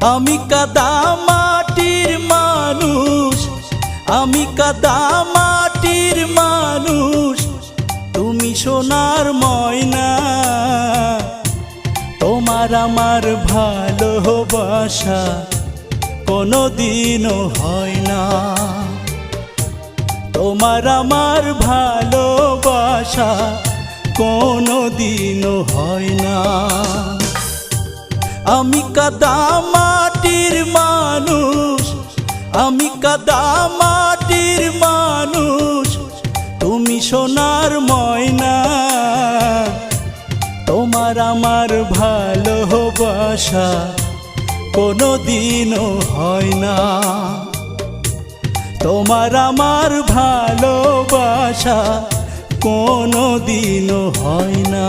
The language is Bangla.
আমি কাদা মাটির মানুষ, আমি কাদা মাটির মানুষ, তুমি সোনার ময়না। তোমার আমার ভালোবাসা কোনোদিনও হয় না, তোমার আমার ভালোবাসা কোনোদিনও হয় না। আমি কাদা মাটির মানুষ, আমি কাদা মাটির মানুষ, তুমি সোনার ময়না। তোমার আমার ভালোবাসা কোনোদিনও হয় না, তোমার আমার ভালোবাসা কোনোদিনও হয় না।